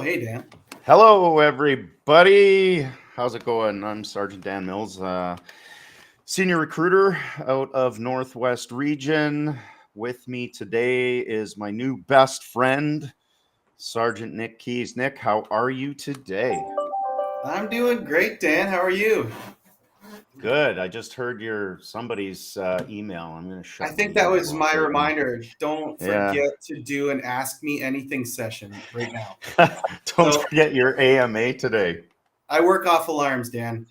Hey, Dan. Hello, everybody. How's it going? I'm Sergeant Dan Mills, senior recruiter out of Northwest Region. With me today is my new best friend, Sergeant Nick Keys. Nick, how are you today? I'm doing great, Dan. How are you? Good. I just heard somebody's email. I'm going to I shut my think that email was off my right now. reminder. Don't Yeah. forget to do an Ask Me Anything session right now. Don't So forget your AMA today. I work off alarms, Dan.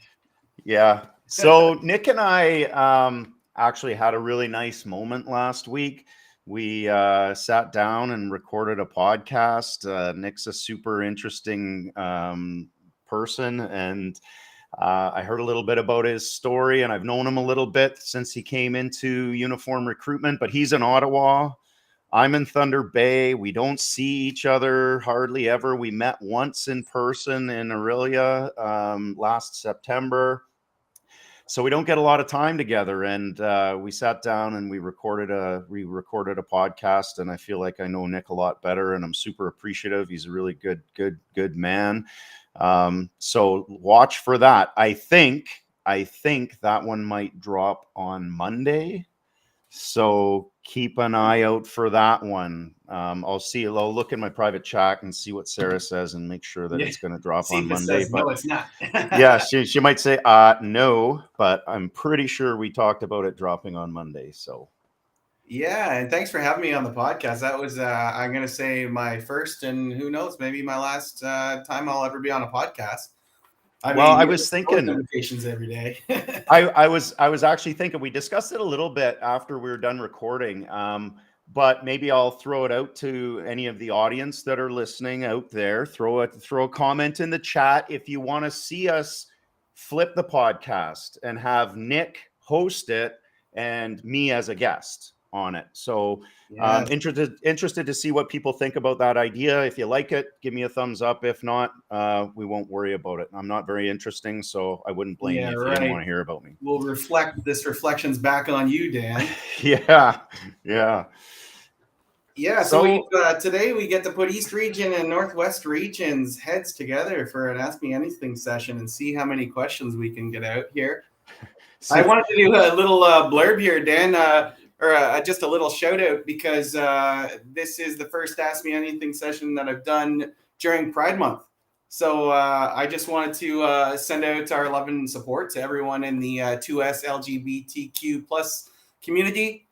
Yeah. So Nick and I actually had a really nice moment last week. We sat down and recorded a podcast. Nick's a super interesting person, and I heard a little bit about his story, and I've known him a little bit since he came into uniform recruitment, but he's in Ottawa. I'm in Thunder Bay. We don't see each other hardly ever. We met once in person in Aurelia last September. So we don't get a lot of time together, and we sat down and we recorded a podcast, and I feel like I know Nick a lot better, and I'm super appreciative. He's a really good man. So watch for that. I think that one might drop on Monday. So keep an eye out for that one. I'll look in my private chat and see what Sarah says and make sure that Yeah. it's going to drop See on if it Monday. says no, But it's not. yeah, she might say no, but I'm pretty sure we talked about it dropping on Monday. So Yeah, and thanks for having me on the podcast. That was, I'm going to say, my first and who knows, maybe my last time I'll ever be on a podcast. I well, mean, I you was get those thinking, notifications every day. I was actually thinking we discussed it a little bit after we were done recording. But maybe I'll throw it out to any of the audience that are listening out there. Throw a comment in the chat if you want to see us flip the podcast and have Nick host it and me as a guest on it. So Yeah. interested to see what people think about that idea. If you like it, give me a thumbs up. If not, we won't worry about it. I'm not very interesting, so I wouldn't blame Yeah, you if you didn't right. want to hear about me. We'll reflect this reflections back on you, Dan. Yeah. Yeah, so we So today we get to put East Region and Northwest Region's heads together for an Ask Me Anything session and see how many questions we can get out here. I wanted to do a little blurb here, Dan, or just a little shout out because this is the first Ask Me Anything session that I've done during Pride Month. So I just wanted to send out our love and support to everyone in the 2S LGBTQ plus community.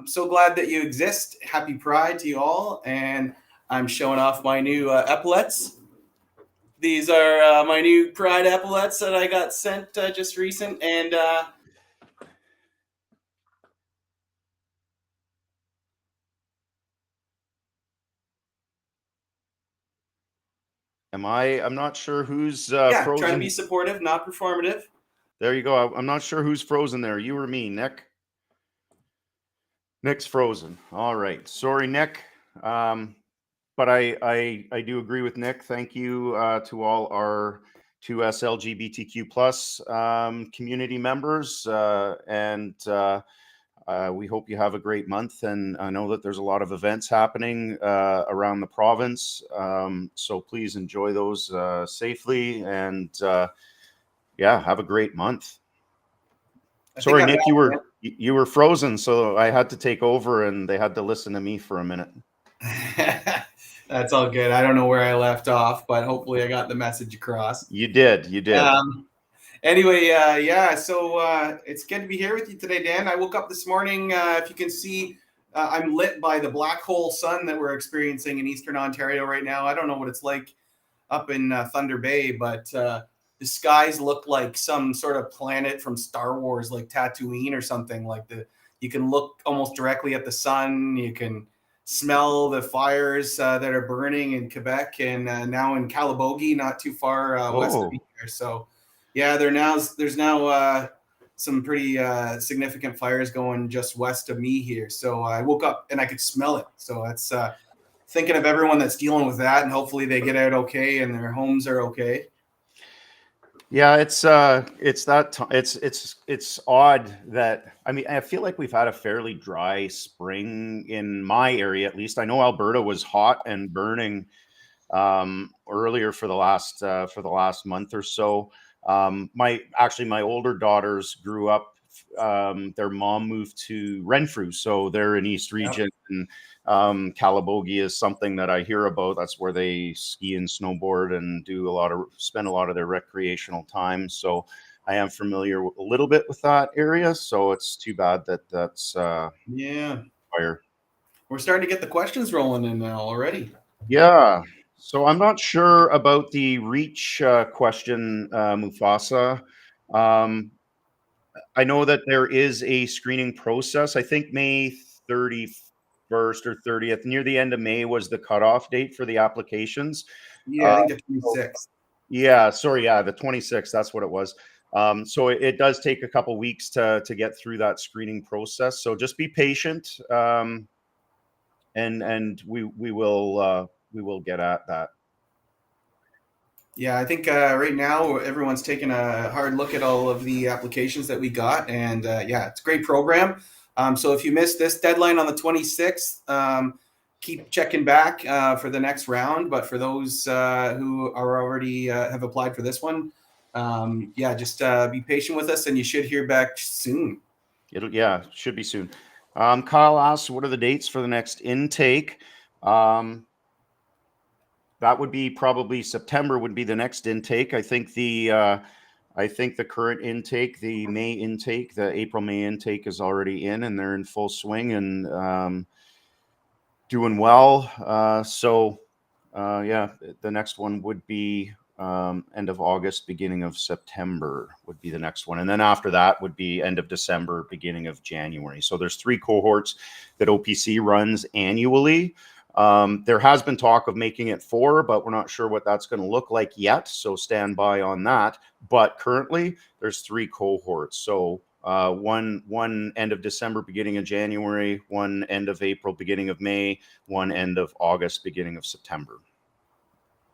So glad that you exist. Happy Pride to you all. And I'm showing off my new epaulets. These are my new Pride epaulets that I got sent just recent. And I'm not sure who's yeah, frozen. trying to be supportive, not performative. There you go. I'm not sure who's frozen there. You or me, Nick? Nick's frozen. All right. Sorry, Nick. But I do agree with Nick. Thank you to all our 2S LGBTQ plus community members. And we hope you have a great month. And I know that there's a lot of events happening around the province. So please enjoy those safely. And yeah, have a great month. Sorry, Nick, you were frozen, so I had to take over, and they had to listen to me for a minute. That's all good. I don't know where I left off, but hopefully I got the message across. You did. Anyway, yeah, so it's good to be here with you today, Dan. I woke up this morning. If you can see, I'm lit by the black hole sun that we're experiencing in Eastern Ontario right now. I don't know what it's like up in Thunder Bay, but the skies look like some sort of planet from Star Wars, like Tatooine or something. You can look almost directly at the sun. You can smell the fires that are burning in Quebec and now in Calabogie, not too far west of here. So, yeah, there's now some pretty significant fires going just west of me here. So I woke up and I could smell it. So that's thinking of everyone that's dealing with that, and hopefully they get out okay and their homes are okay. Yeah, it's odd that, I mean, I feel like we've had a fairly dry spring in my area, at least. I know Alberta was hot and burning earlier for the last month or so. My older daughters grew up. Their mom moved to Renfrew, so they're in East Region. And Calabogie is something that I hear about. That's where they ski and snowboard and spend a lot of their recreational time. So I am familiar a little bit with that area. So it's too bad that that's Yeah. fire. We're starting to get the questions rolling in now already. Yeah. So I'm not sure about the reach question, Mufasa. Um, I know that there is a screening process. I think May 31st or 30th, near the end of May, was the cutoff date for the applications. Yeah, I think the So 26th. yeah, sorry, yeah, the 26th, that's what it was. So it does take a couple weeks to get through that screening process. So just be patient, and we will get at that. Yeah, I think right now everyone's taking a hard look at all of the applications that we got, and yeah, it's a great program. So if you missed this deadline on the 26th, keep checking back for the next round. But for those who are already have applied for this one, yeah, just be patient with us, and you should hear back soon. Should be soon. Kyle asks, what are the dates for the next intake? That would be probably September would be the next intake. I think the current intake, the May intake, the April-May intake is already in, and they're in full swing and doing well. Yeah, the next one would be end of August, beginning of September would be the next one. And then after that would be end of December, beginning of January. So there's 3 cohorts that OPC runs annually. There has been talk of making it 4, but we're not sure what that's going to look like yet. So stand by on that. But currently there's 3 cohorts. So one end of December, beginning of January, one end of April, beginning of May, one end of August, beginning of September.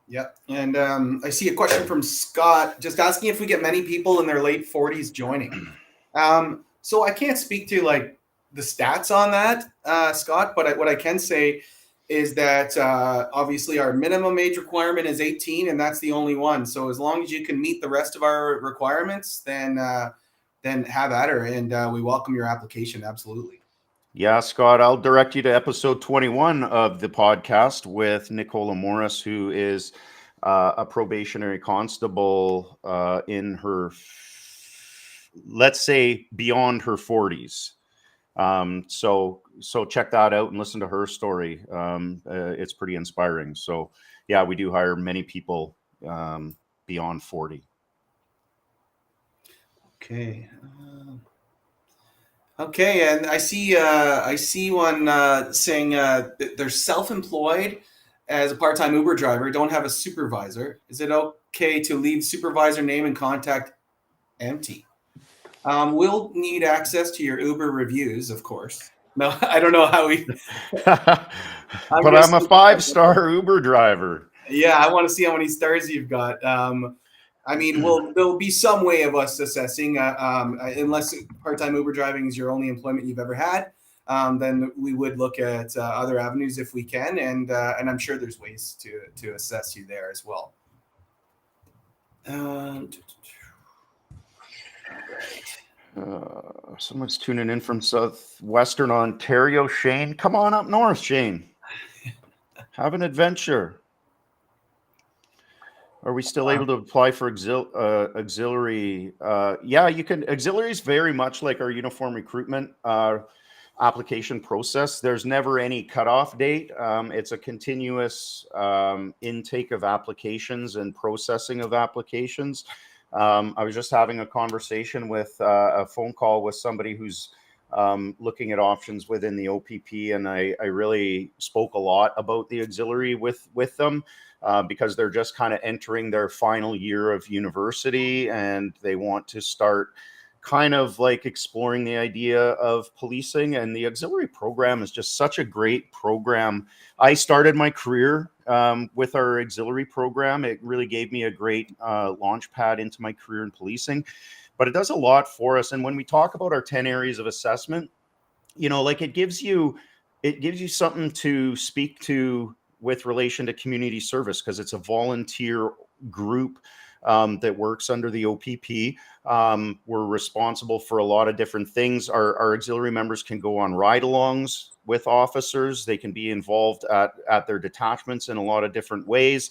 Yep. And I see a question from Scott just asking if we get many people in their late 40s joining. So I can't speak to like the stats on that, Scott, but what I can say is that obviously our minimum age requirement is 18, and that's the only one. So as long as you can meet the rest of our requirements, then have at her, and we welcome your application. Absolutely. Yeah, Scott, I'll direct you to episode 21 of the podcast with Nicola Morris, who is a probationary constable in her, let's say, beyond her 40s. So check that out and listen to her story. It's pretty inspiring. So yeah, we do hire many people beyond 40. Okay. Okay, and I see one saying they're self-employed as a part-time Uber driver, don't have a supervisor. Is it okay to leave supervisor name and contact empty? We'll need access to your Uber reviews, of course. No, I don't know how we. But I'm a 5-star Uber driver. Yeah, I want to see how many stars you've got. I mean, there'll be some way of us assessing, unless part-time Uber driving is your only employment you've ever had. Then we would look at other avenues if we can, and I'm sure there's ways to assess you there as well. Someone's tuning in from southwestern Ontario. Shane, come on up north, Shane. Have an adventure. Are we still able to apply for auxiliary? Yeah, you can. Auxiliary is very much like our uniform recruitment application process. There's never any cutoff date. It's a continuous intake of applications and processing of applications. I was just having a conversation with a phone call with somebody who's looking at options within the OPP, and I really spoke a lot about the auxiliary with them because they're just kind of entering their final year of university, and they want to start kind of like exploring the idea of policing. And the auxiliary program is just such a great program. I started my career with our auxiliary program. It really gave me a great launch pad into my career in policing, but it does a lot for us. And when we talk about our 10 areas of assessment, you know, like it gives you something to speak to with relation to community service, because it's a volunteer group that works under the OPP. We're responsible for a lot of different things. Our auxiliary members can go on ride-alongs with officers. They can be involved at their detachments in a lot of different ways.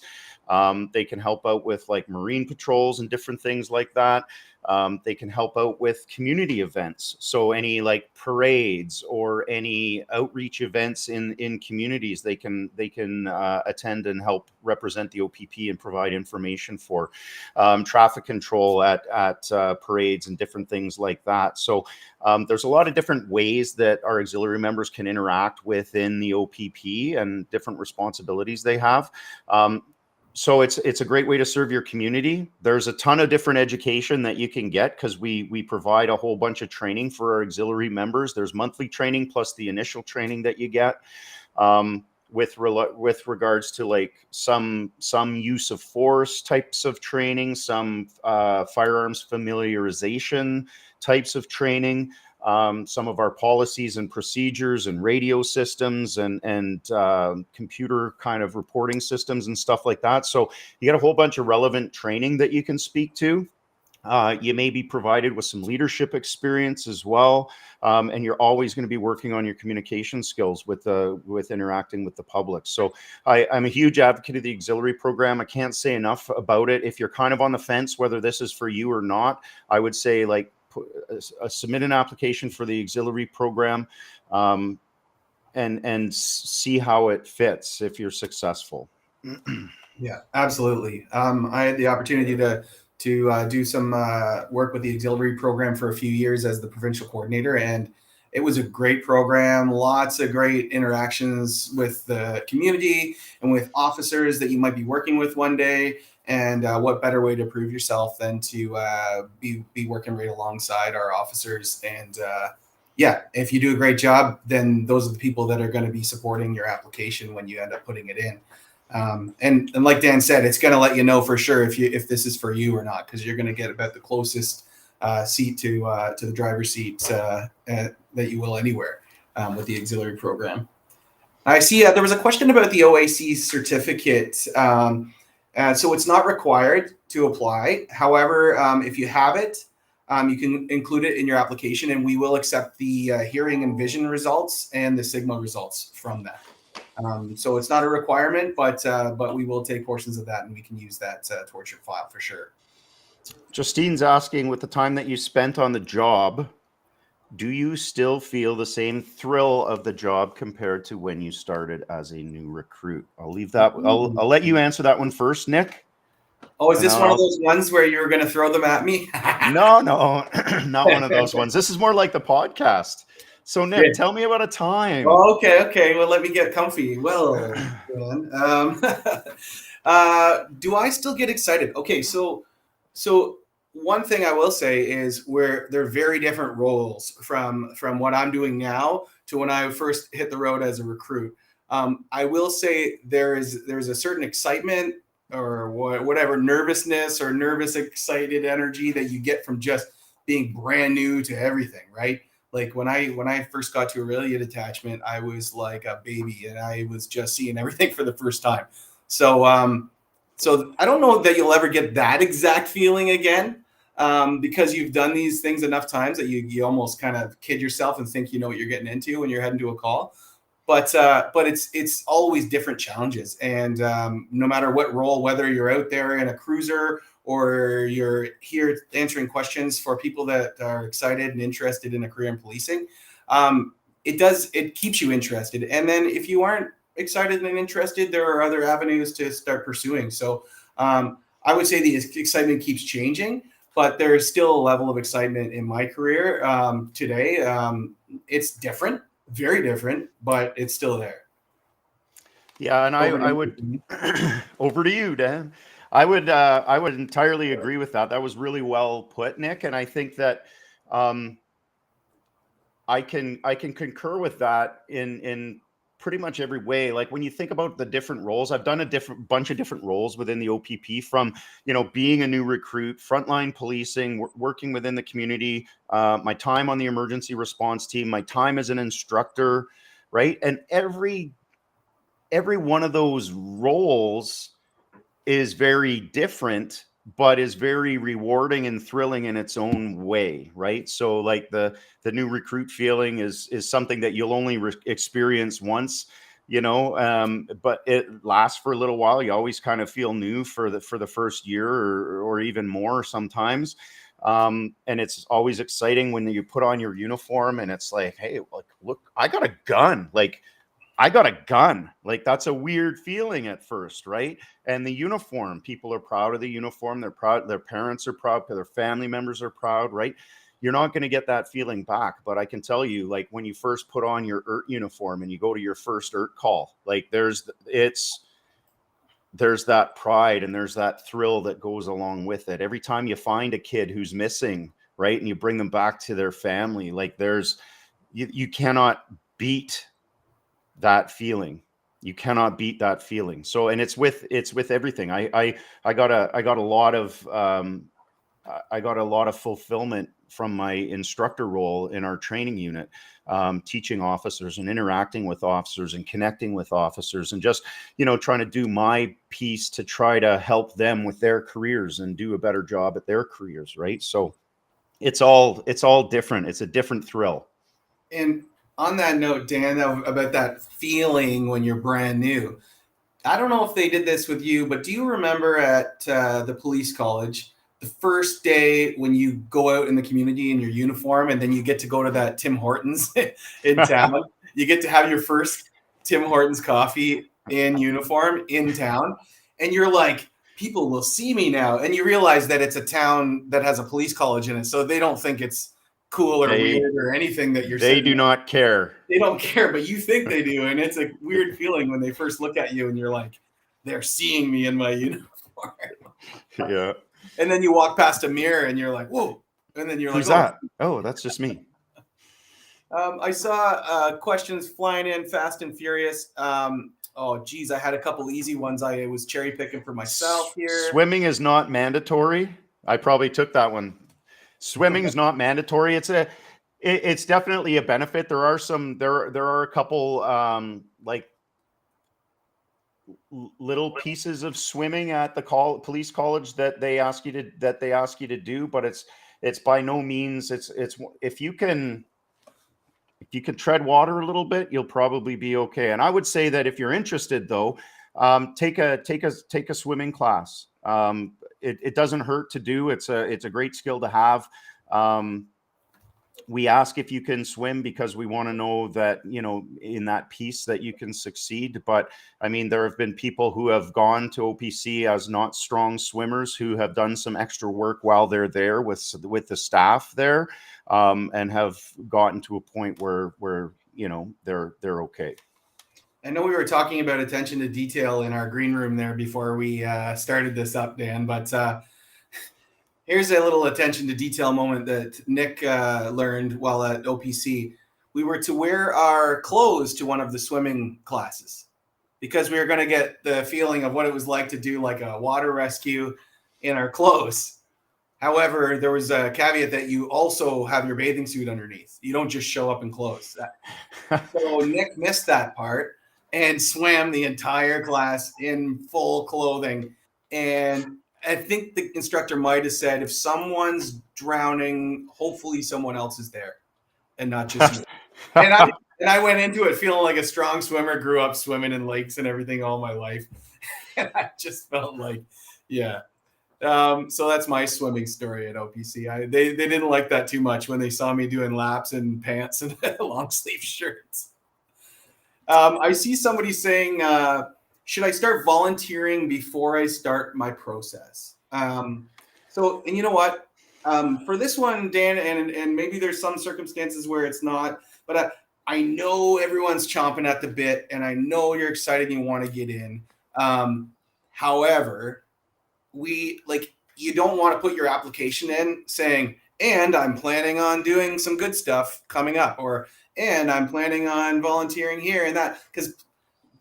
They can help out with like marine patrols and different things like that. They can help out with community events. So any like parades or any outreach events in communities, they can attend and help represent the OPP and provide information for traffic control at parades and different things like that. So there's a lot of different ways that our auxiliary members can interact within the OPP and different responsibilities they have. So it's a great way to serve your community. There's a ton of different education that you can get, because we provide a whole bunch of training for our auxiliary members. There's monthly training plus the initial training that you get with regards to like some use of force types of training, some firearms familiarization types of training. Some of our policies and procedures and radio systems and computer kind of reporting systems and stuff like that. So you get a whole bunch of relevant training that you can speak to. You may be provided with some leadership experience as well. And you're always going to be working on your communication skills with interacting with the public. So I'm a huge advocate of the auxiliary program. I can't say enough about it. If you're kind of on the fence whether this is for you or not, I would say like submit an application for the auxiliary program and see how it fits if you're successful. Yeah, absolutely. I had the opportunity to do some work with the auxiliary program for a few years as the provincial coordinator, and it was a great program. Lots of great interactions with the community and with officers that you might be working with one day. And what better way to prove yourself than to be working right alongside our officers? And yeah, if you do a great job, then those are the people that are going to be supporting your application when you end up putting it in. And like Dan said, it's going to let you know for sure if this is for you or not, because you're going to get about the closest seat to the driver's seat that you will anywhere with the auxiliary program. I see there was a question about the OAC certificate. So it's not required to apply. However, if you have it, you can include it in your application, and we will accept the hearing and vision results and the Sigma results from that. So it's not a requirement, but we will take portions of that, and we can use that towards your file for sure. Justine's asking, with the time that you spent on the job, do you still feel the same thrill of the job compared to when you started as a new recruit? I'll leave that. I'll let you answer that one first, Nick. Oh, is this one of those ones where you're going to throw them at me? No, not one of those ones. This is more like the podcast. So, Nick, tell me about a time. Oh, okay. Well, let me get comfy. Well, Dan, do I still get excited? Okay, so one thing I will say is where they're very different roles from what I'm doing now to when I first hit the road as a recruit. I will say there's a certain excitement or whatever nervousness or nervous, excited energy that you get from just being brand new to everything, right? Like when I first got to Aurelia detachment, I was like a baby and I was just seeing everything for the first time. So I don't know that you'll ever get that exact feeling again, because you've done these things enough times that you almost kind of kid yourself and think you know what you're getting into when you're heading to a call. But it's always different challenges, and no matter what role, whether you're out there in a cruiser or you're here answering questions for people that are excited and interested in a career in policing, it keeps you interested. And then if you aren't excited and interested, there are other avenues to start pursuing. So I would say the excitement keeps changing, but there's still a level of excitement in my career today. It's different, very different, but it's still there. Yeah, and I would over to you, Dan. I would entirely agree with that. That was really well put, Nick. And I think that I can concur with that in pretty much every way. Like when you think about the different roles, I've done a bunch of different roles within the OPP, from being a new recruit, frontline policing, working within the community, my time on the emergency response team, my time as an instructor, right? And every every one of those roles is very different, but is very rewarding and thrilling in its own way, right? So like the new recruit feeling is something that you'll only experience once, but it lasts for a little while. You always kind of feel new for the first year or even more sometimes. And it's always exciting when you put on your uniform and it's like, hey, look, I got a gun. Like, I got a gun. Like, that's a weird feeling at first, right? And the uniform, people are proud of the uniform. They're proud. Their parents are proud. Their family members are proud, right? You're not going to get that feeling back. But I can tell you, like, when you first put on your ERT uniform and you go to your first ERT call, like there's that pride and there's that thrill that goes along with it. Every time you find a kid who's missing, right, and you bring them back to their family, like you cannot beat that feeling. You cannot beat that feeling. So, and it's with everything. I got a lot of fulfillment from my instructor role in our training unit, teaching officers and interacting with officers and connecting with officers and just, trying to do my piece to try to help them with their careers and do a better job at their careers. Right. So it's all different. It's a different thrill. And on that note, Dan, about that feeling when you're brand new, I don't know if they did this with you, but do you remember at the police college, the first day when you go out in the community in your uniform and then you get to go to that Tim Hortons in town? You get to have your first Tim Hortons coffee in uniform in town. And you're like, people will see me now. And you realize that it's a town that has a police college in it. So they don't think it's cool or weird or anything that you're saying. They do not care. They don't care, but you think they do. And it's a weird feeling when they first look at you and you're like, they're seeing me in my uniform. Yeah. And then you walk past a mirror and you're like, whoa. And then you're Who's like, that? Oh, that's just me. I saw questions flying in fast and furious. Geez, I had a couple easy ones. I was cherry picking for myself here. Swimming is not mandatory. I probably took that one. Swimming is not mandatory. It's definitely a benefit. There are a couple like little pieces of swimming at the police college that they ask you to do, but it's by no means it's if you can tread water a little bit, you'll probably be okay. And I would say that if you're interested though, take a swimming class. It doesn't hurt to do. It's a great skill to have. We ask if you can swim because we want to know that, in that piece that you can succeed. But I mean, there have been people who have gone to OPC as not strong swimmers who have done some extra work while they're there with the staff there, and have gotten to a point where they're okay. I know we were talking about attention to detail in our green room there before we started this up, Dan, but here's a little attention to detail moment that Nick learned while at OPC. We were to wear our clothes to one of the swimming classes because we were going to get the feeling of what it was like to do like a water rescue in our clothes. However, there was a caveat that you also have your bathing suit underneath. You don't just show up in clothes. So Nick missed that part and swam the entire class in full clothing. And I think the instructor might have said, if someone's drowning, hopefully someone else is there and not just me. And I went into it feeling like a strong swimmer, grew up swimming in lakes and everything all my life. And I just felt like, yeah. So that's my swimming story at OPC. They didn't like that too much when they saw me doing laps in pants and long sleeve shirts. I see somebody saying, should I start volunteering before I start my process? And you know what? For this one, Dan, and maybe there's some circumstances where it's not, but I know everyone's chomping at the bit, and I know you're excited and you want to get in. However, you don't want to put your application in saying, and I'm planning on doing some good stuff coming up, and I'm planning on volunteering here and that, because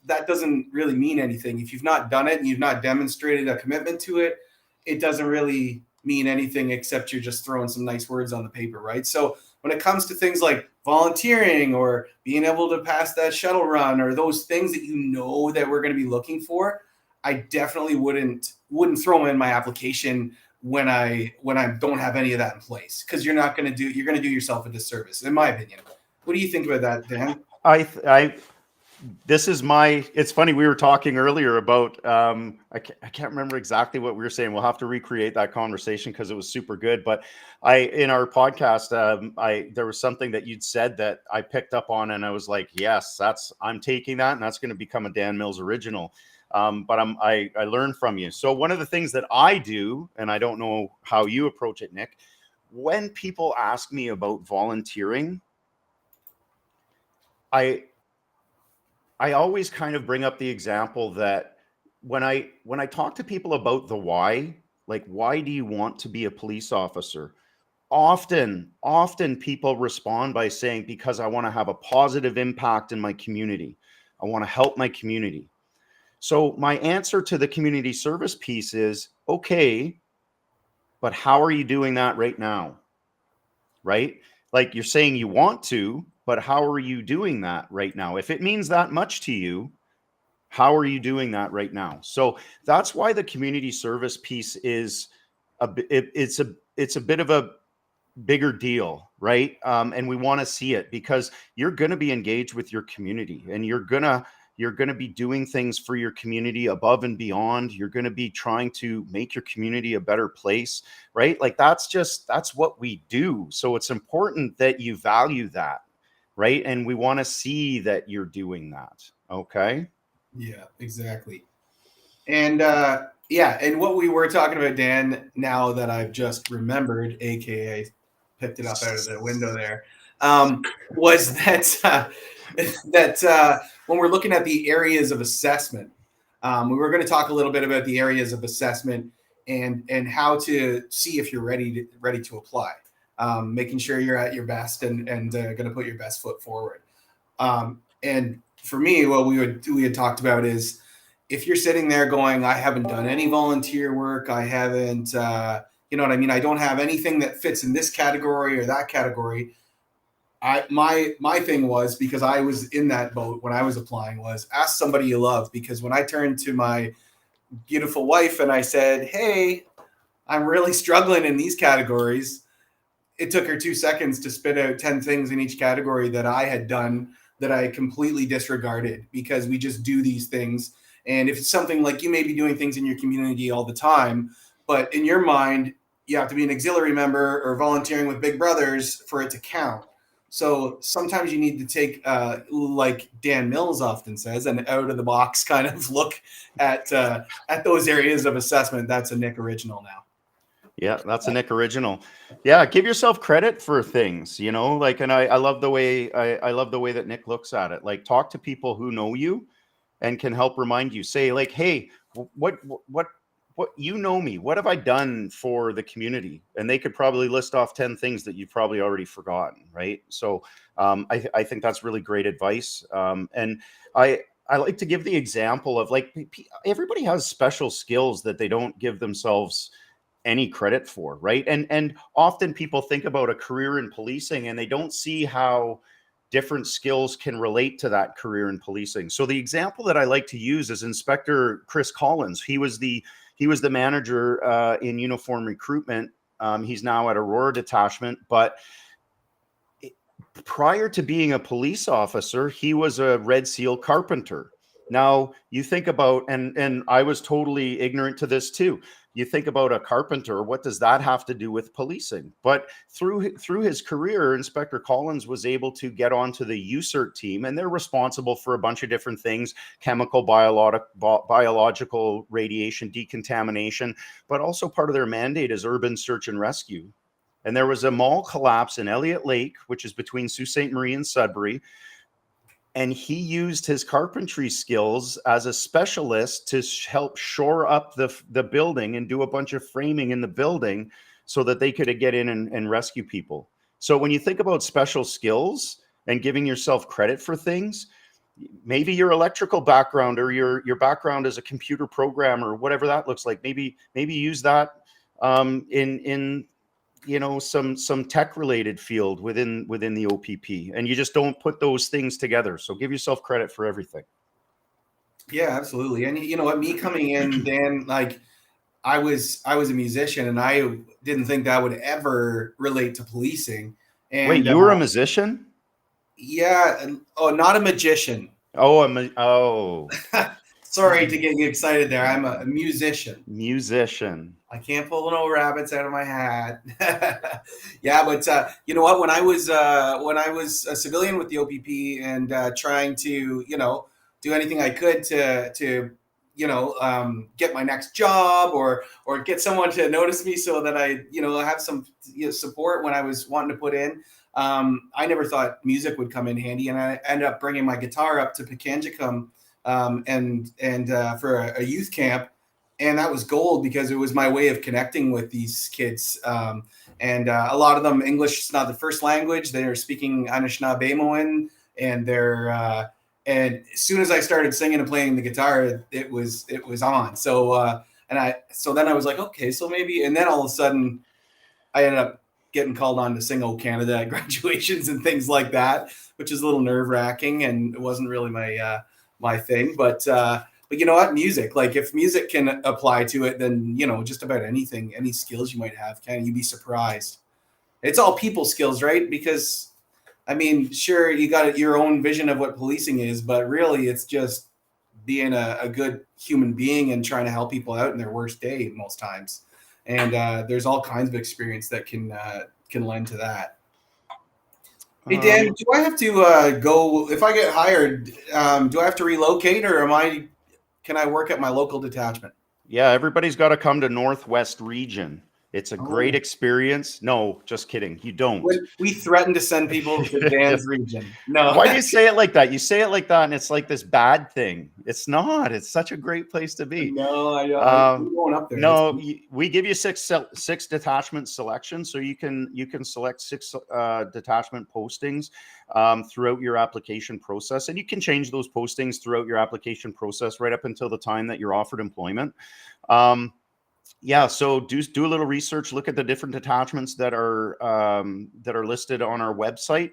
that doesn't really mean anything. If you've not done it and you've not demonstrated a commitment to it, it doesn't really mean anything except you're just throwing some nice words on the paper, right? So when it comes to things like volunteering or being able to pass that shuttle run or those things that that we're going to be looking for, I definitely wouldn't throw them in my application when I don't have any of that in place, because you're going to do yourself a disservice, in my opinion. What do you think about that, Dan? It's funny, we were talking earlier about I can't remember exactly what we were saying. We'll have to recreate that conversation because it was super good. But in our podcast, there was something that you'd said that I picked up on, and I was like, yes, I'm taking that, and that's going to become a Dan Mills original. But I learned from you. So one of the things that I do, and I don't know how you approach it, Nick, when people ask me about volunteering, I always kind of bring up the example that when I talk to people about the why, like, why do you want to be a police officer? Often people respond by saying, because I want to have a positive impact in my community. I want to help my community. So my answer to the community service piece is, okay, but how are you doing that right now? Right? Like, you're saying you want to, but how are you doing that right now? If it means that much to you, how are you doing that right now? So that's why the community service piece is it's a bit of a bigger deal, right? And we want to see it because you're going to be engaged with your community, and you're going to be doing things for your community above and beyond. You're going to be trying to make your community a better place, right? Like, that's what we do. So it's important that you value that, right? And we want to see that you're doing that. Okay. Yeah, exactly. And and what we were talking about, Dan, now that I've just remembered, aka picked it up out of the window there, was that when we're looking at the areas of assessment, we were going to talk a little bit about the areas of assessment and how to see if you're ready to apply, making sure you're at your best and going to put your best foot forward. And for me, what we had talked about is, if you're sitting there going, I haven't done any volunteer work, I haven't, you know what I mean? I don't have anything that fits in this category or that category. My thing was, because I was in that boat when I was applying, was ask somebody you love. Because when I turned to my beautiful wife and I said, hey, I'm really struggling in these categories, it took her 2 seconds to spit out 10 things in each category that I had done that I completely disregarded, because we just do these things. And if it's something like, you may be doing things in your community all the time, but in your mind, you have to be an auxiliary member or volunteering with Big Brothers for it to count. So sometimes you need to take, like Dan Mills often says, an out of the box kind of look at those areas of assessment. That's a Nick original now. Yeah, that's a Nick original. Yeah, give yourself credit for things, like, and I love the way I love the way that Nick looks at it. Like, talk to people who know you and can help remind you. Say, like, hey, what you know me, what have I done for the community? And they could probably list off 10 things that you've probably already forgotten, right? So I think that's really great advice. And I like to give the example of, like, everybody has special skills that they don't give themselves any credit for, right? And often people think about a career in policing and they don't see how different skills can relate to that career in policing. So the example that I like to use is Inspector Chris Collins. He was the manager in uniform recruitment. He's now at Aurora Detachment, but prior to being a police officer, he was a Red Seal carpenter. Now you think about, and I was totally ignorant to this too. You think about a carpenter, what does that have to do with policing? But through his career, Inspector Collins was able to get onto the UCERT team, and they're responsible for a bunch of different things: chemical, biological, radiation, decontamination, but also part of their mandate is urban search and rescue. And there was a mall collapse in Elliott Lake, which is between Sault Ste. Marie and Sudbury. And he used his carpentry skills as a specialist to help shore up the building and do a bunch of framing in the building so that they could get in and rescue people. So when you think about special skills and giving yourself credit for things, maybe your electrical background or your background as a computer programmer, whatever that looks like, maybe use that in some tech related field within the OPP, and you just don't put those things together. So give yourself credit for everything. Yeah, absolutely. And you know what, me coming in, Dan, like I was a musician, and I didn't think that would ever relate to policing. Wait, And you were a musician? yeah, not a magician. Oh, Sorry to get you excited there. I'm a musician. musician. I can't pull no rabbits out of my hat. Yeah, but you know what? When I was a civilian with the OPP and trying to do anything I could to get my next job or get someone to notice me so that I have some support when I was wanting to put in. I never thought music would come in handy, and I ended up bringing my guitar up to Pekanjikum for a youth camp. And that was gold because it was my way of connecting with these kids. And a lot of them, English is not the first language. They're speaking Anishinaabemowin, and and as soon as I started singing and playing the guitar, it was on. So then I was like, okay, so maybe. And then all of a sudden, I ended up getting called on to sing "O Canada" at graduations and things like that, which is a little nerve wracking, and it wasn't really my thing. But you know what? Music, like if music can apply to it, then just about anything, any skills you might have, can you be surprised? It's all people skills, right? Because I mean, sure, you got your own vision of what policing is, but really, it's just being a good human being and trying to help people out in their worst day most times. And there's all kinds of experience that can lend to that. Hey Dan, do I have to go if I get hired? Do I have to relocate, or can I work at my local detachment? Yeah, everybody's got to come to Northwest Region. It's a great Oh. experience. No, just kidding. You don't. When we threaten to send people to Dan's region. No. Why do you say it like that? You say it like that, and it's like this bad thing. It's not. It's such a great place to be. No, I'm going up there. No, we give you six detachment selections, so you can select six detachment postings throughout your application process, and you can change those postings throughout your application process right up until the time that you're offered employment. Yeah, so do a little research. Look at the different detachments that are listed on our website.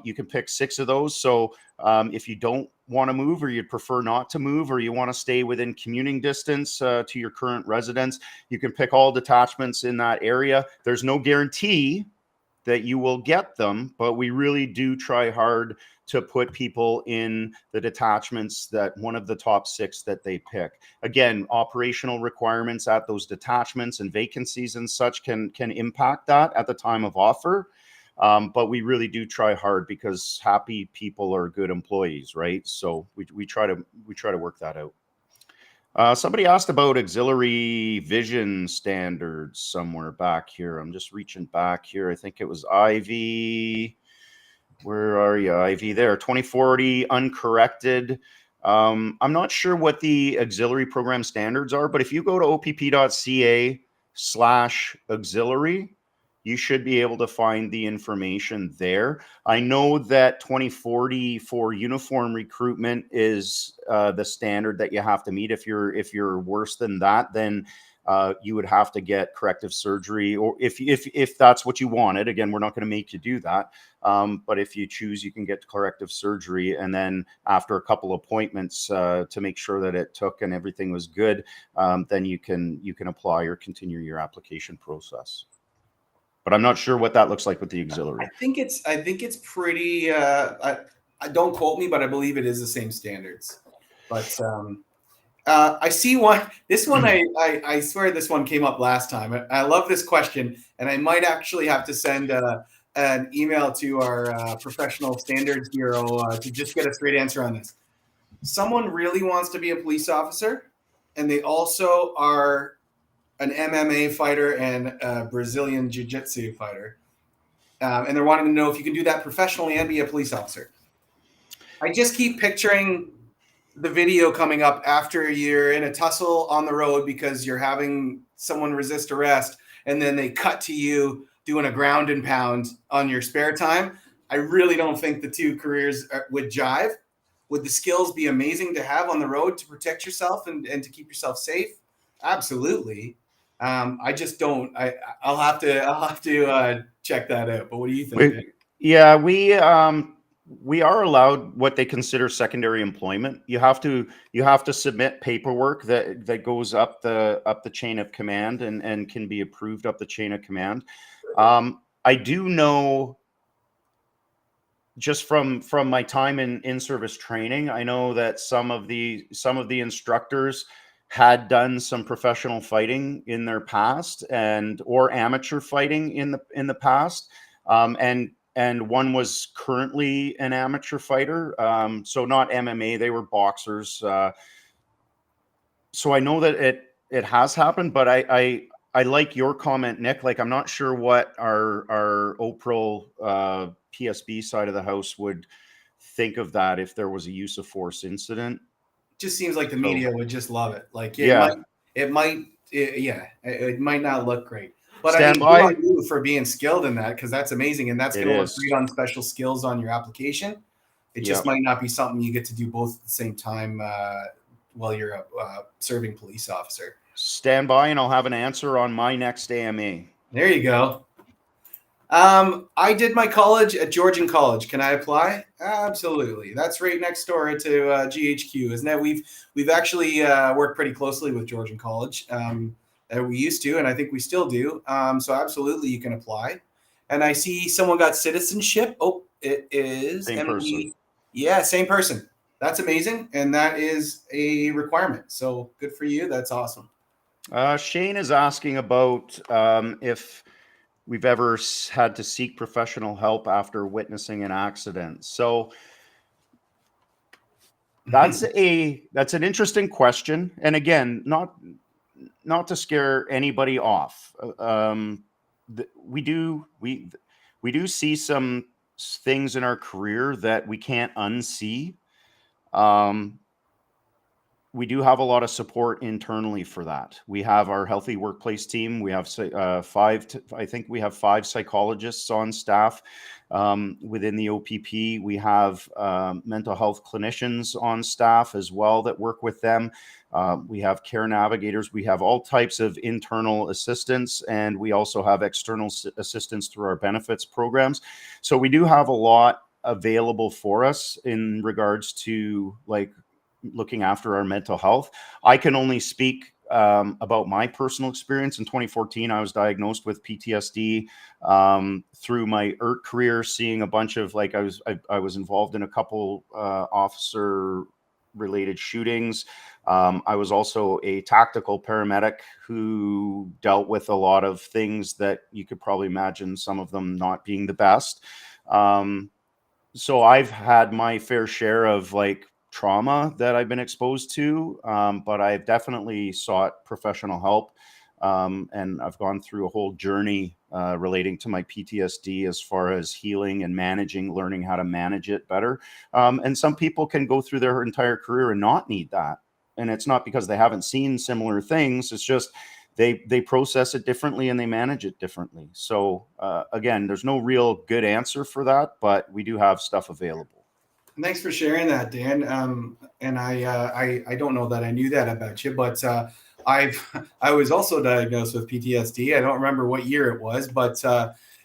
You can pick 6 of those. So if you don't want to move, or you'd prefer not to move, or you want to stay within commuting distance to your current residence, you can pick all detachments in that area. There's no guarantee that you will get them, but we really do try hard to put people in the detachments that one of the top 6 that they pick. Again, operational requirements at those detachments and vacancies and such can impact that at the time of offer. But we really do try hard, because happy people are good employees, right? So we try to work that out. Somebody asked about auxiliary vision standards somewhere back here. I'm just reaching back here. I think it was Ivy. Where are you, Ivy? There, 2040 uncorrected. I'm not sure what the auxiliary program standards are, but if you go to opp.ca/auxiliary, you should be able to find the information there. I know that 2040 for uniform recruitment is the standard that you have to meet. If you're worse than that, then you would have to get corrective surgery, or if that's what you wanted. Again, we're not going to make you do that. But if you choose, you can get corrective surgery, and then after a couple appointments to make sure that it took and everything was good, then you can apply or continue your application process. But I'm not sure what that looks like with the auxiliary. I think it's pretty. I don't quote me, but I believe it is the same standards. But I see one. This one, I swear this one came up last time. I love this question, and I might actually have to send an email to our Professional Standards Bureau to just get a straight answer on this. Someone really wants to be a police officer, and they also are an MMA fighter and a Brazilian Jiu-Jitsu fighter. And they're wanting to know if you can do that professionally and be a police officer. I just keep picturing the video coming up after you're in a tussle on the road because you're having someone resist arrest, and then they cut to you doing a ground and pound on your spare time. I really don't think the two careers would jive. Would the skills be amazing to have on the road to protect yourself and to keep yourself safe? Absolutely. I just don't. I'll have to check that out. But what do you think, Dan? Yeah, we are allowed what they consider secondary employment. You have to submit paperwork that goes up the chain of command and can be approved up the chain of command. I do know, just from my time in service training, I know that some of the instructors had done some professional fighting in their past or amateur fighting in the past, and one was currently an amateur fighter, so not MMA, they were boxers. So I know that it has happened, but I like your comment, Nick. Like, I'm not sure what our OPRO PSB side of the house would think of that if there was a use of force incident. Just seems like the media would just love it. Like it Yeah. it might not look great. But I Stand mean, good by. on you for being skilled in that, because that's amazing, and that's It going to look is. great on special skills on your application. It just Yep. might not be something you get to do both at the same time while you're a serving police officer. Stand by, and I'll have an answer on my next AMA. There you go. I did my college at Georgian College. Can I apply? Absolutely. That's right next door to GHQ, isn't it? We've actually worked pretty closely with Georgian College. We used to, and I think we still do. So absolutely, you can apply. And I see someone got citizenship. Oh, it is Same person. Yeah, same person. That's amazing, and that is a requirement. So good for you. That's awesome. Shane is asking about if we've ever had to seek professional help after witnessing an accident. So that's an interesting question, and again, not to scare anybody off. We do see some things in our career that we can't unsee. We do have a lot of support internally for that. We have our healthy workplace team. We have I think we have 5 psychologists on staff within the OPP. We have mental health clinicians on staff as well that work with them. We have care navigators. We have all types of internal assistance, and we also have external assistance through our benefits programs. So we do have a lot available for us in regards to, like, looking after our mental health. I can only speak about my personal experience. In 2014, I was diagnosed with PTSD through my ERT career, seeing a bunch of, like, I was involved in a couple officer related shootings. I was also a tactical paramedic who dealt with a lot of things that you could probably imagine, some of them not being the best. So I've had my fair share of, like, trauma that I've been exposed to, but I've definitely sought professional help, and I've gone through a whole journey relating to my PTSD as far as healing and learning how to manage it better. And some people can go through their entire career and not need that, and it's not because they haven't seen similar things. It's just they process it differently and they manage it differently. So again, there's no real good answer for that, but we do have stuff available. Thanks for sharing that, Dan. And I don't know that I knew that about you, but I was also diagnosed with PTSD. I don't remember what year it was, but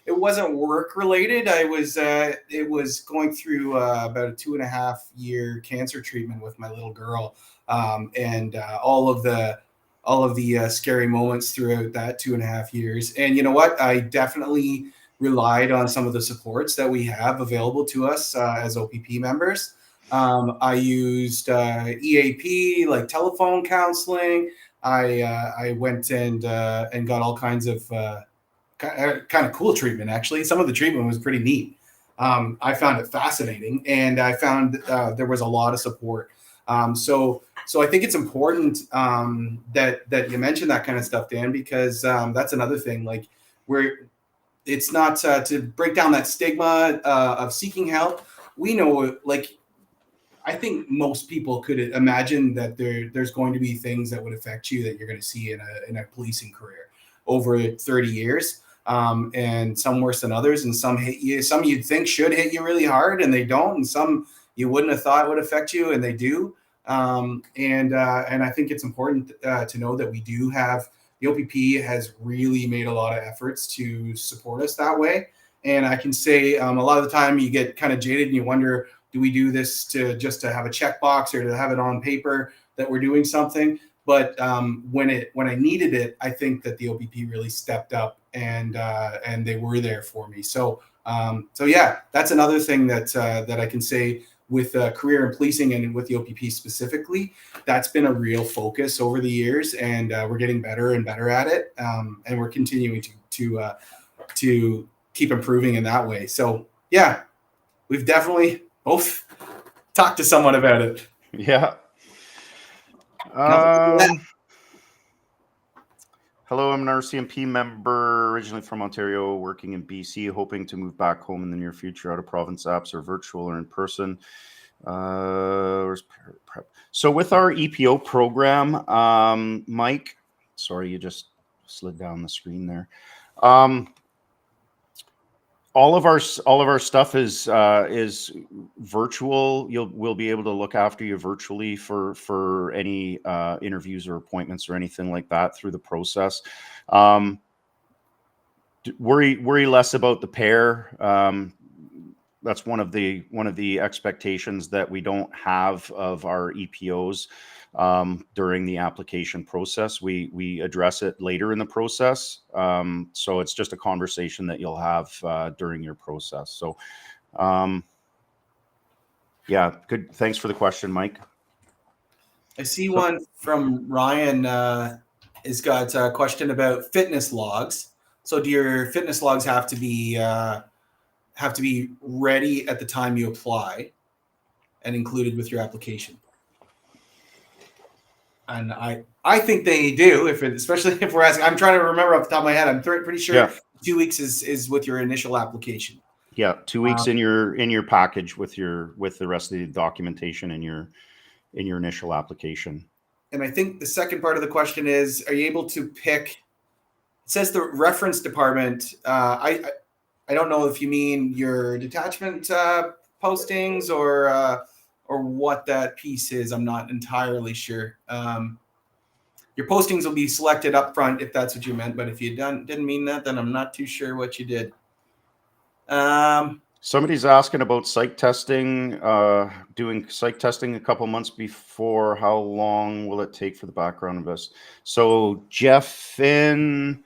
it wasn't work related. It was going through about a 2.5-year cancer treatment with my little girl, and all of the scary moments throughout that 2.5 years. And you know what? I definitely relied on some of the supports that we have available to us as OPP members. I used EAP, like telephone counseling. I went and got all kinds of kind of cool treatment. Actually, some of the treatment was pretty neat. I found it fascinating, and I found there was a lot of support. So I think it's important that you mention that kind of stuff, Dan, because that's another thing. Like, it's not to break down that stigma of seeking help. We know, like, I think most people could imagine that there's going to be things that would affect you that you're going to see in a policing career over 30 years. And some worse than others, and some hit you. Some you'd think should hit you really hard, and they don't, and some you wouldn't have thought would affect you, and they do. And I think it's important to know that we do have the OPP has really made a lot of efforts to support us that way. And I can say a lot of the time you get kind of jaded and you wonder, do we do this just to have a checkbox or to have it on paper that we're doing something? But when I needed it, I think that the OPP really stepped up and they were there for me. So yeah, that's another thing that I can say with career and policing and with the OPP specifically. That's been a real focus over the years, and we're getting better and better at it, and we're continuing to keep improving in that way. So yeah, we've definitely both talked to someone about it. Yeah. Hello, I'm an RCMP member, originally from Ontario, working in BC, hoping to move back home in the near future. Out of province apps or virtual or in person. So with our EPO program, Mike, sorry, you just slid down the screen there. All of our stuff is virtual. We'll be able to look after you virtually for any interviews or appointments or anything like that through the process. Worry less about the pair. That's one of the expectations that we don't have of our EPOs during the application process. We address it later in the process. So it's just a conversation that you'll have during your process. So yeah, good. Thanks for the question, Mike. I see one from Ryan has got a question about fitness logs. So do your fitness logs have to be ready at the time you apply and included with your application? And I think they do, especially if we're asking. I'm trying to remember off the top of my head. I'm pretty sure 2 weeks is with your initial application. Yeah, 2 weeks in your package with the rest of the documentation in your initial application. And I think the second part of the question is, are you able to pick? It says the reference department. I don't know if you mean your detachment postings or what that piece is. I'm not entirely sure. Your postings will be selected up front if that's what you meant, but if you didn't mean that, then I'm not too sure what you did. Somebody's asking about psych testing, doing psych testing a couple months before. How long will it take for the background invest? So Jeff Finn,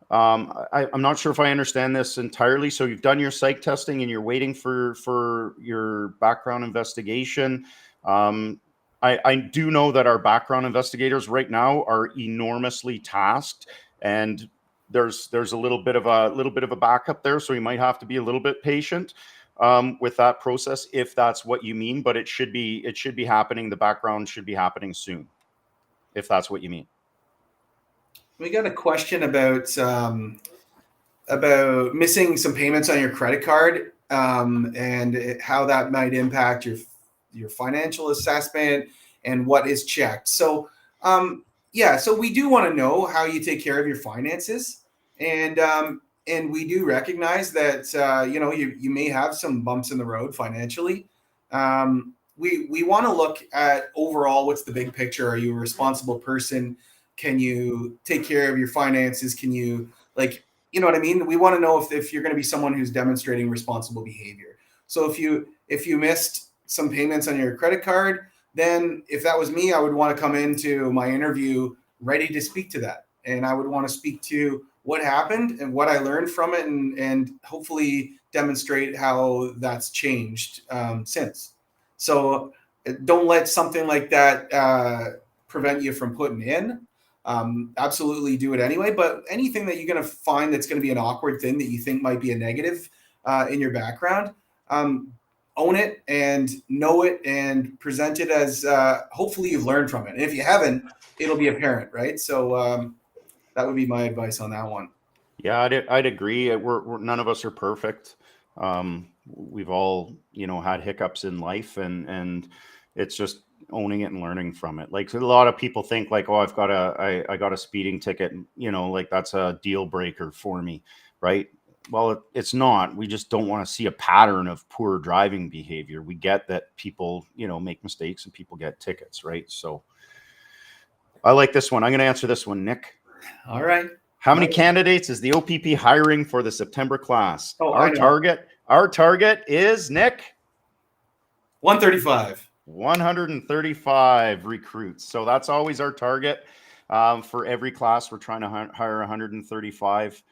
I'm not sure if I understand this entirely. So you've done your psych testing and you're waiting for your background investigation. I do know that our background investigators right now are enormously tasked, and there's a little bit of a backup there, so you might have to be a little bit patient with that process if that's what you mean. But it should be happening. The background should be happening soon, if that's what you mean. We got a question about missing some payments on your credit card and how that might impact your financial assessment and what is checked. So so we do want to know how you take care of your finances, and we do recognize that you may have some bumps in the road financially. We want to look at overall, what's the big picture? Are you a responsible person? Can you take care of your finances? Can you, you know what I mean? We want to know if you're going to be someone who's demonstrating responsible behavior. So if you missed some payments on your credit card, then if that was me, I would want to come into my interview ready to speak to that. And I would want to speak to what happened and what I learned from it, and hopefully demonstrate how that's changed since. So don't let something like that prevent you from putting in. Absolutely do it anyway. But anything that you're going to find that's going to be an awkward thing that you think might be a negative in your background, own it and know it and present it as hopefully you've learned from it. And if you haven't, it'll be apparent, right? So that would be my advice on that one. Yeah, I'd agree. We're none of us are perfect. We've all had hiccups in life, and it's just owning it and learning from it. Like, a lot of people think like, oh, I got a speeding ticket, like that's a deal breaker for me, right? Well, it's not. We just don't want to see a pattern of poor driving behavior. We get that people, make mistakes and people get tickets, right? So I like this one. I'm going to answer this one, Nick. All right. How many candidates is the OPP hiring for the September class? Oh, our target is, Nick? 135. 135 recruits. So that's always our target. For every class, we're trying to hire 135.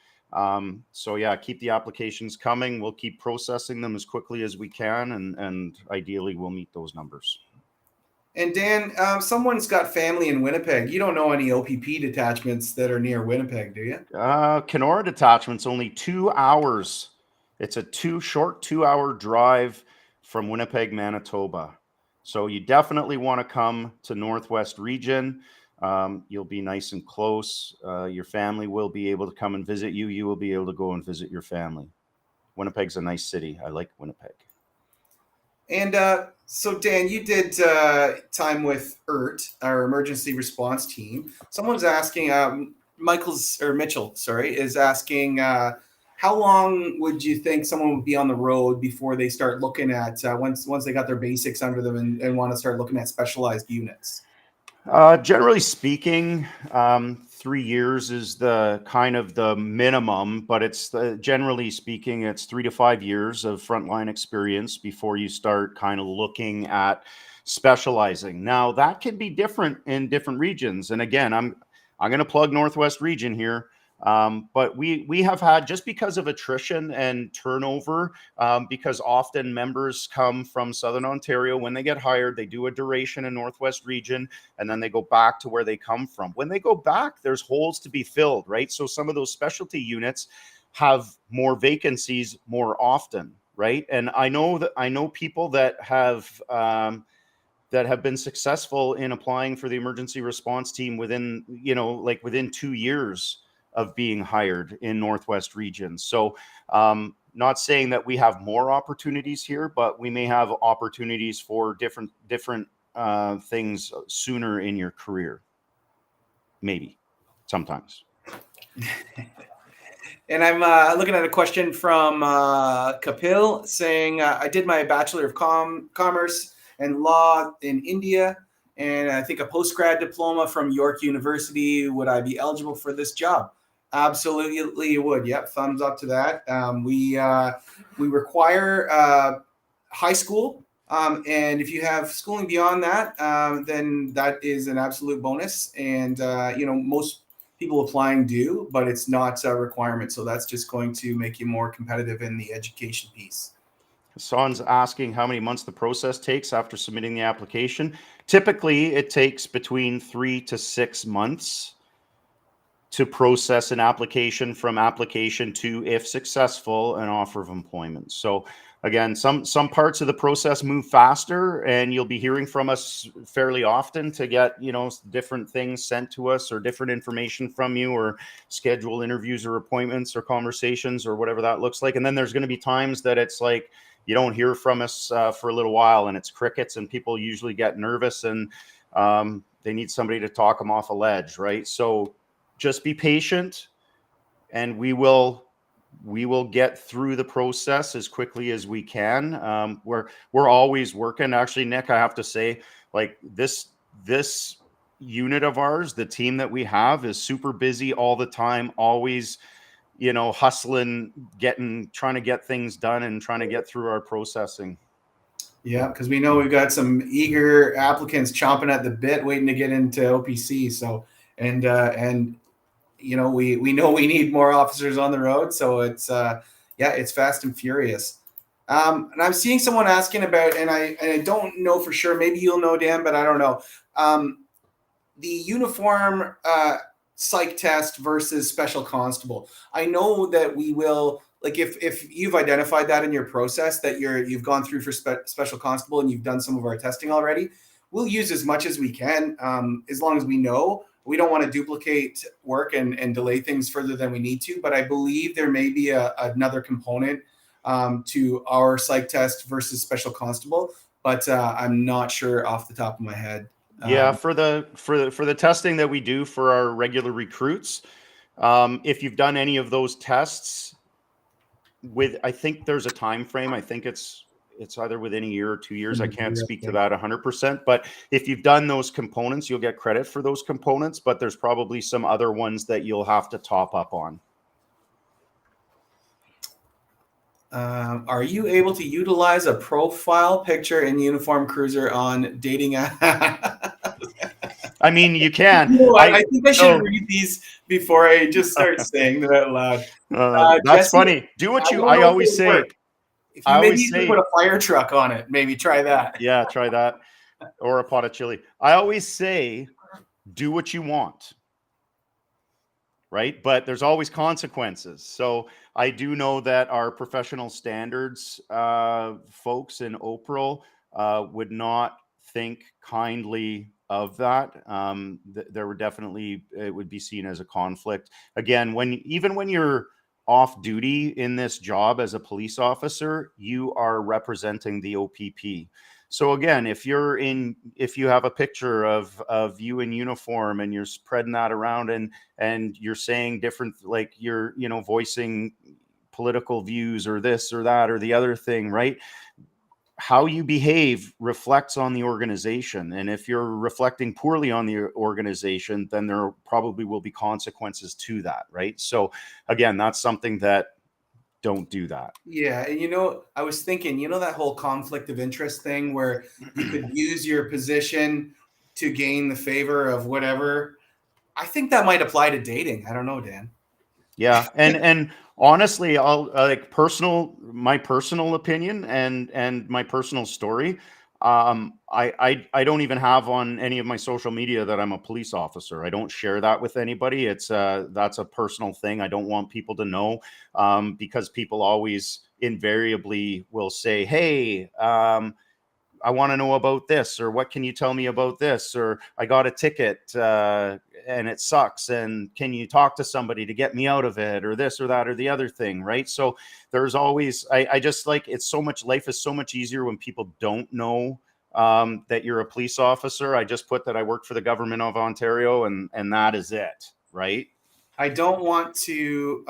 So yeah, keep the applications coming. We'll keep processing them as quickly as we can, and ideally we'll meet those numbers. And Dan, someone's got family in Winnipeg. You don't know any OPP detachments that are near Winnipeg, do you? Kenora detachment's only 2 hours. It's a short 2-hour drive from Winnipeg, Manitoba. So you definitely want to come to Northwest Region. You'll be nice and close. Your family will be able to come and visit you. You will be able to go and visit your family. Winnipeg's a nice city. I like Winnipeg. And so, Dan, you did time with ERT, our emergency response team. Someone's asking, Mitchell, is asking, how long would you think someone would be on the road before they start looking at, once they got their basics under them and want to start looking at specialized units? Generally speaking, 3 years is the kind of the minimum, but it's generally speaking, it's 3 to 5 years of frontline experience before you start kind of looking at specializing. Now that can be different in different regions. And again, I'm going to plug Northwest Region here. But we have had, just because of attrition and turnover, because often members come from Southern Ontario. When they get hired, they do a duration in Northwest Region, and then they go back to where they come from. When they go back, there's holes to be filled, right? So some of those specialty units have more vacancies more often, right? And I know people that have been successful in applying for the emergency response team within 2 years of being hired in Northwest Region. So not saying that we have more opportunities here, but we may have opportunities for different things sooner in your career. Maybe, sometimes. And I'm looking at a question from Kapil saying, I did my Bachelor of Commerce and Law in India, and I think a postgrad diploma from York University. Would I be eligible for this job? Absolutely, you would. Yep, thumbs up to that. We require high school, and if you have schooling beyond that, then that is an absolute bonus. And most people applying do, but it's not a requirement. So that's just going to make you more competitive in the education piece. Hassan's asking how many months the process takes after submitting the application. Typically, it takes between 3 to 6 months to process an application, from application to, if successful, an offer of employment. So again, some parts of the process move faster, and you'll be hearing from us fairly often to get, different things sent to us, or different information from you, or schedule interviews or appointments or conversations or whatever that looks like. And then there's going to be times that it's like you don't hear from us for a little while, and it's crickets, and people usually get nervous, and they need somebody to talk them off a ledge, right? So just be patient, and we will get through the process as quickly as we can. We're always working. Actually, Nick, I have to say, like, this unit of ours, the team that we have, is super busy all the time, always, hustling, trying to get things done and trying to get through our processing. Yeah, because we know we've got some eager applicants chomping at the bit, waiting to get into OPC. So, and we know we need more officers on the road. So it's it's fast and furious. And I'm seeing someone asking about, and I don't know for sure. Maybe you'll know, Dan, but I don't know. The uniform psych test versus special constable. I know that we will, like, if you've identified that in your process that you've gone through for special constable and you've done some of our testing already, we'll use as much as we can, as long as we know. We don't want to duplicate work and delay things further than we need to, but I believe there may be another component to our psych test versus special constable, but I'm not sure off the top of my head. Yeah, for the testing that we do for our regular recruits, if you've done any of those tests, I think there's a time frame. I think it's it's either within a year or 2 years. I can't speak to that 100%, but if you've done those components, you'll get credit for those components, but there's probably some other ones that you'll have to top up on. Are you able to utilize a profile picture in uniform cruiser on dating app? I mean, you can. I think I should read these before I just start saying them out loud. That's Jesse, funny. Do what I always say. If you maybe you could put a fire truck on it, maybe try that. Yeah, try that. Or a pot of chili. I always say, do what you want. Right? But there's always consequences. So I do know that our professional standards folks in Oprah would not think kindly of that. There would definitely, it would be seen as a conflict. Again, even when you're off duty in this job as a police officer, you are representing the OPP. So again, if you have a picture of you in uniform and you're spreading that around and you're saying different, like you're, voicing political views or this or that or the other thing, right? How you behave reflects on the organization. And if you're reflecting poorly on the organization, then there probably will be consequences to that, right? So again, that's something that don't do that. Yeah. And I was thinking, that whole conflict of interest thing where you could use your position to gain the favor of whatever. I think that might apply to dating. I don't know, Dan. Yeah. And honestly, I'll my personal opinion and my personal story. I don't even have on any of my social media that I'm a police officer. I don't share that with anybody. That's a personal thing. I don't want people to know, because people always invariably will say, hey, I want to know about this, or what can you tell me about this, or I got a ticket and it sucks, and can you talk to somebody to get me out of it, or this or that or the other thing, right? So there's always, I just like, life is so much easier when people don't know that you're a police officer. I just put that I work for the government of Ontario, and that is it, right? I don't want to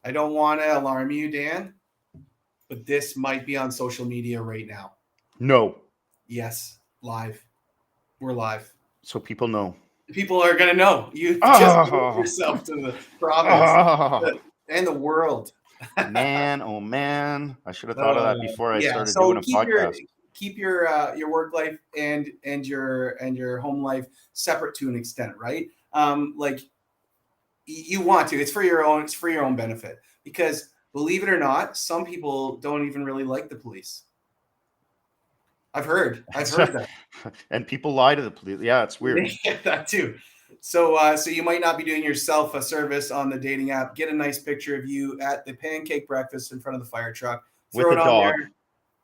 alarm you, Dan, but this might be on social media right now. No. Yes, live. We're live. So people know. People are going to know. You just put yourself to the province and the world. Man, oh man. I should have thought of that before I started doing a podcast. Keep your work life and your home life separate to an extent, right? Like you want to. It's for your own benefit, because believe it or not, some people don't even really like the police. I've heard that. And people lie to the police. Yeah, it's weird. That too. So you might not be doing yourself a service on the dating app. Get a nice picture of you at the pancake breakfast in front of the fire truck. Throw it on dog. There,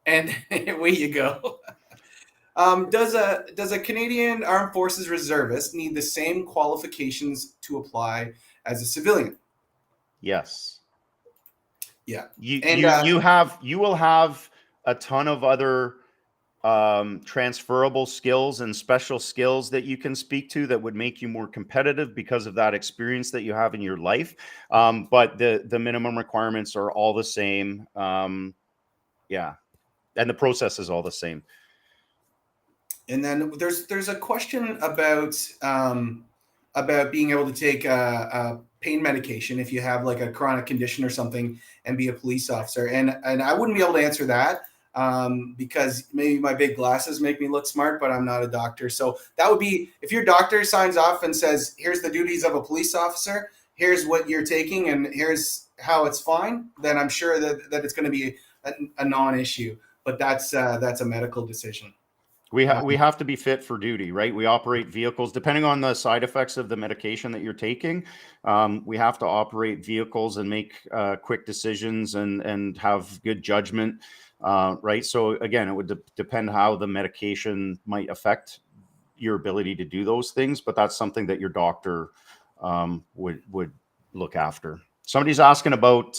and away you go. Does a Canadian Armed Forces reservist need the same qualifications to apply as a civilian? Yes. Yeah. You will have a ton of other transferable skills and special skills that you can speak to that would make you more competitive because of that experience that you have in your life. But the minimum requirements are all the same. Yeah. And the process is all the same. And then there's a question about being able to take a pain medication if you have like a chronic condition or something and be a police officer. And I wouldn't be able to answer that because maybe my big glasses make me look smart, but I'm not a doctor. So that would be, if your doctor signs off and says, here's the duties of a police officer, here's what you're taking, and here's how it's fine, then I'm sure that it's going to be a non-issue. But that's a medical decision. We have to be fit for duty, right? We operate vehicles depending on the side effects of the medication that you're taking. We have to operate vehicles and make quick decisions and have good judgment, right? So again, it would depend how the medication might affect your ability to do those things, but that's something that your doctor would look after. Somebody's asking about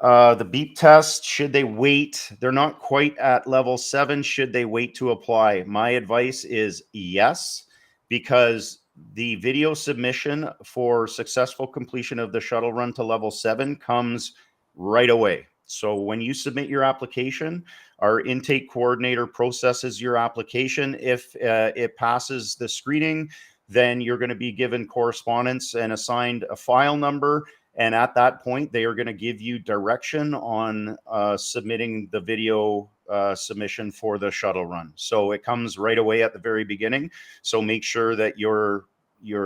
the beep test. Should they wait? They're not quite at level 7. Should they wait to apply? My advice is yes, because the video submission for successful completion of the shuttle run to level 7 comes right away. So when you submit your application, our intake coordinator processes your application. If it passes the screening, then you're going to be given correspondence and assigned a file number. And at that point, they are going to give you direction on submitting the video submission for the shuttle run. So it comes right away at the very beginning. So make sure that you're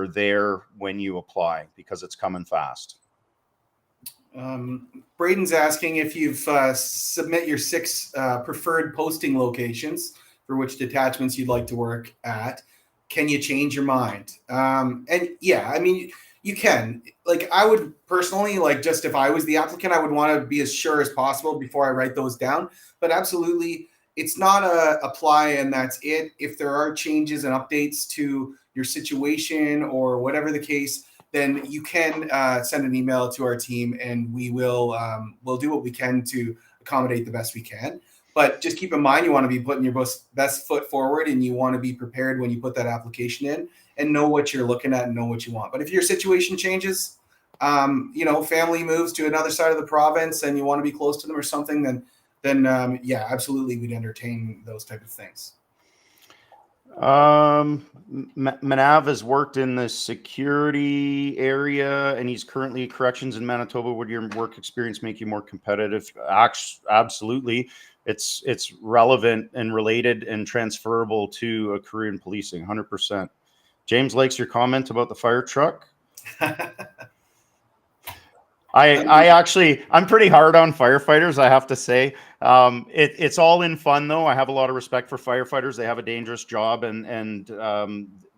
there when you apply, because it's coming fast. Braden's asking if you've submit your 6 preferred posting locations for which detachments you'd like to work at. Can you change your mind? And yeah, I mean, you can. Like, I would personally, like, just if I was the applicant, I would want to be as sure as possible before I write those down. But absolutely, it's not a apply and that's it. If there are changes and updates to your situation or whatever the case, then you can send an email to our team, and we'll do what we can to accommodate the best we can. But just keep in mind, you want to be putting your best foot forward, and you want to be prepared when you put that application in and know what you're looking at and know what you want. But if your situation changes, family moves to another side of the province and you want to be close to them or something, then yeah, absolutely, we'd entertain those type of things. Manav has worked in the security area, and he's currently at corrections in Manitoba. Would your work experience make you more competitive? Absolutely. It's relevant and related and transferable to a career in policing, 100%. James likes your comment about the fire truck. I'm pretty hard on firefighters, I have to say. It's all in fun, though. I have a lot of respect for firefighters. They have a dangerous job, and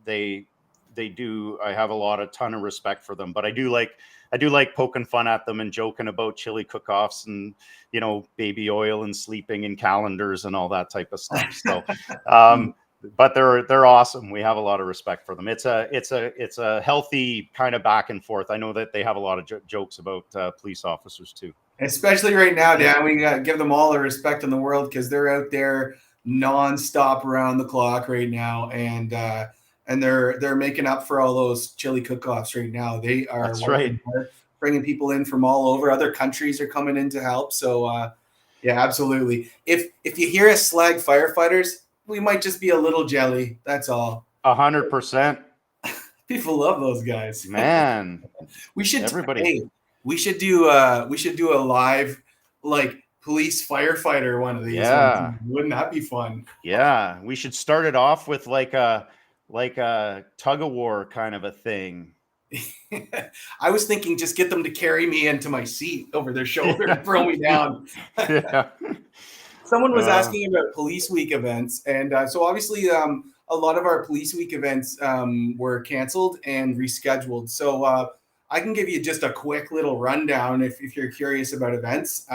they do. I have a ton of respect for them. But I do like poking fun at them and joking about chili cook-offs and baby oil and sleeping in calendars and all that type of stuff. So. But they're awesome. We have a lot of respect for them. It's a healthy kind of back and forth. I know that they have a lot of jokes about police officers too. Especially right now, Dan, we got to give them all the respect in the world, because they're out there nonstop around the clock right now, and they're making up for all those chili cook-offs right now. They are right. Hard, bringing people in from all over. Other countries are coming in to help. So yeah, absolutely. If you hear us slag firefighters, we might just be a little jelly. That's all. 100%. People love those guys. Man, we should everybody. Hey, we should do a live, like, police firefighter one of these. Yeah. Wouldn't that be fun? Yeah, we should start it off with like a tug of war kind of a thing. I was thinking just get them to carry me into my seat over their shoulder and throw me down. Yeah. Someone was asking about Police Week events, and so obviously a lot of our Police Week events were canceled and rescheduled. So I can give you just a quick little rundown if you're curious about events.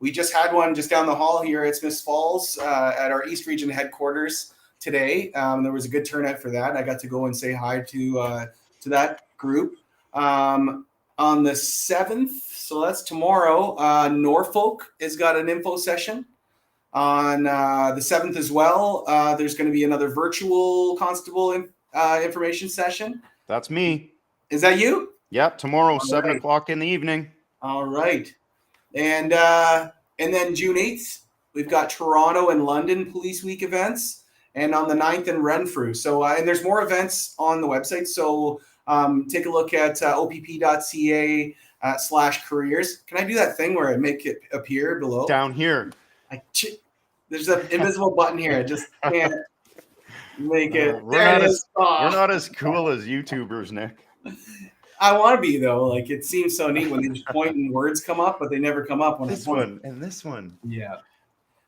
We just had one just down the hall here at Smiths Falls at our East Region headquarters today. There was a good turnout for that. I got to go and say hi to that group. On the 7th, so that's tomorrow, Norfolk has got an info session. On the 7th as well, there's going to be another virtual constable information session. That's me. Is that you? Yep, tomorrow, All 7 right. o'clock in the evening. All right. And then June 8th, we've got Toronto and London Police Week events. And on the 9th in Renfrew. So, and there's more events on the website. So take a look at opp.ca/careers. Can I do that thing where I make it appear below? Down here. There's an invisible button here. I just can't make it. We're not as cool as YouTubers, Nick. I want to be, though. Like, it seems so neat when they just point and words come up, but they never come up when this I point. One and this one. Yeah.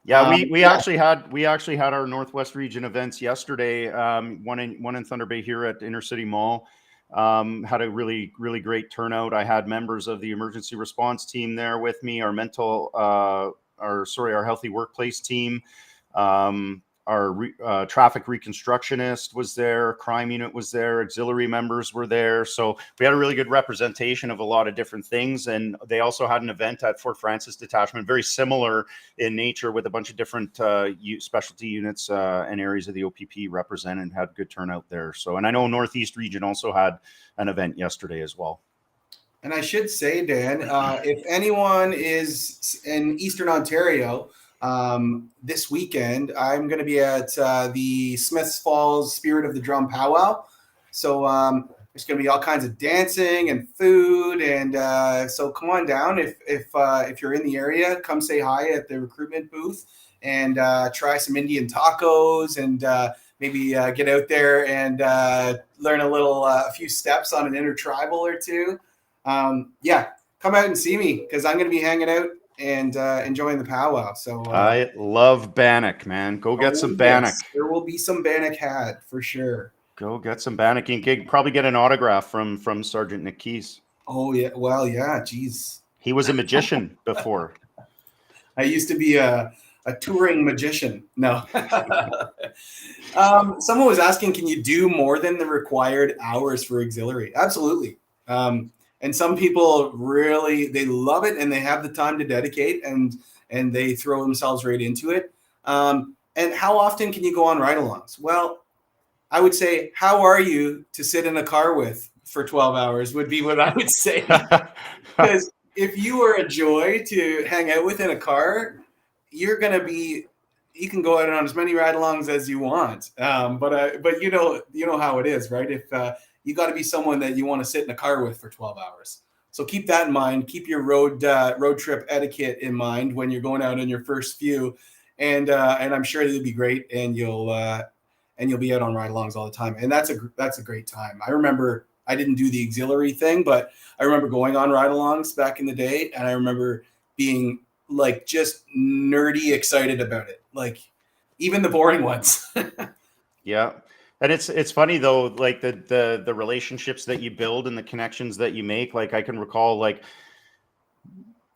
Yeah, we actually had our Northwest Region events yesterday. One in Thunder Bay here at Intercity Mall. Had a really great turnout. I had members of the emergency response team there with me. Our healthy workplace team. Our traffic reconstructionist was there, crime unit was there, auxiliary members were there. So we had a really good representation of a lot of different things. And they also had an event at Fort Francis Detachment, very similar in nature, with a bunch of different specialty units and areas of the OPP represented, had good turnout there. So, and I know Northeast Region also had an event yesterday as well. And I should say, Dan, if anyone is in Eastern Ontario this weekend, I'm going to be at the Smiths Falls Spirit of the Drum Powwow. So there's going to be all kinds of dancing and food, and so come on down if you're in the area. Come say hi at the recruitment booth and try some Indian tacos and maybe get out there and learn a few steps on an intertribal or two. Yeah, come out and see me because I'm going to be hanging out and enjoying the powwow. So I love Bannock, man. Go get some Bannock. Yes, there will be some Bannock had for sure. Go get some Bannock. You can probably get an autograph from Sergeant Nick Keys. Oh yeah, well yeah, geez. He was a magician before. I used to be a touring magician. No. Someone was asking, can you do more than the required hours for auxiliary? Absolutely. And some people really, they love it and they have the time to dedicate and they throw themselves right into it. And how often can you go on ride-alongs? Well, I would say, how are you to sit in a car with for 12 hours would be what I would say. Because if you are a joy to hang out with in a car, you're going to be, you can go out on as many ride-alongs as you want. But you know how it is, right? If you got to be someone that you want to sit in a car with for 12 hours. So keep that in mind. Keep your road trip etiquette in mind when you're going out on your first few, and I'm sure it'll be great, and you'll be out on ride-alongs all the time, and that's a great time. I remember I didn't do the auxiliary thing, but I remember going on ride-alongs back in the day, and I remember being like just nerdy excited about it, like even the boring ones. Yeah. And it's funny though, like the relationships that you build and the connections that you make. Like I can recall, like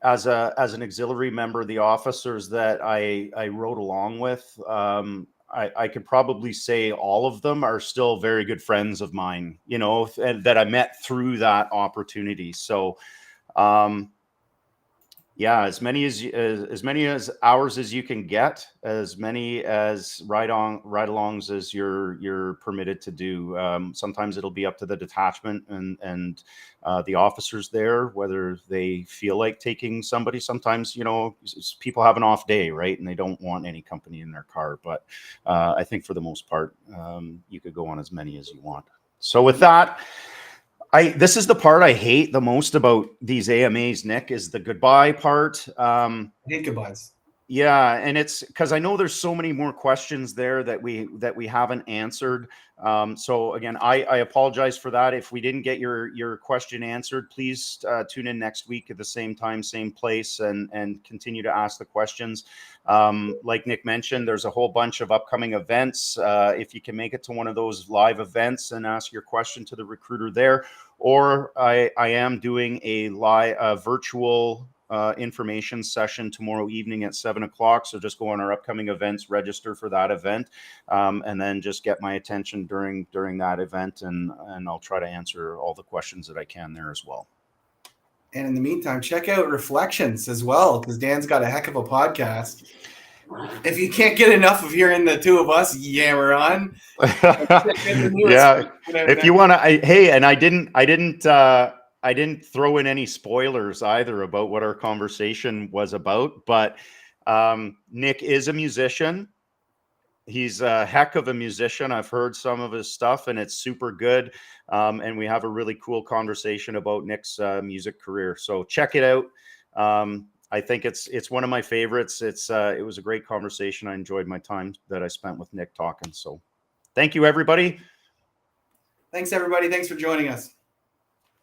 as an auxiliary member, the officers that I rode along with, I could probably say all of them are still very good friends of mine, you know, and that I met through that opportunity. So, yeah, as many as hours as you can get, as many as ride-alongs as you're permitted to do. Sometimes it'll be up to the detachment and the officers there whether they feel like taking somebody. Sometimes, you know, people have an off day, right, and they don't want any company in their car. But I think for the most part, you could go on as many as you want. So with that. This is the part I hate the most about these AMAs, Nick, is the goodbye part. I hate goodbyes. Yeah, and it's because I know there's so many more questions there that we haven't answered. So again, I apologize for that. If we didn't get your question answered, please tune in next week at the same time, same place, and continue to ask the questions. Like Nick mentioned, there's a whole bunch of upcoming events. If you can make it to one of those live events and ask your question to the recruiter there, or I am doing a virtual information session tomorrow evening at 7:00. So just go on our upcoming events, register for that event, and then just get my attention during that event, and I'll try to answer all the questions that I can there as well. And in the meantime, check out Reflections as well, because Dan's got a heck of a podcast. If you can't get enough of hearing the two of us yammer on, yeah. If you want to, hey, and I didn't throw in any spoilers either about what our conversation was about, but Nick is a musician. He's a heck of a musician. I've heard some of his stuff and it's super good. And we have a really cool conversation about Nick's music career. So check it out. I think it's one of my favorites. It was a great conversation. I enjoyed my time that I spent with Nick talking. So thank you, everybody. Thanks, everybody. Thanks for joining us.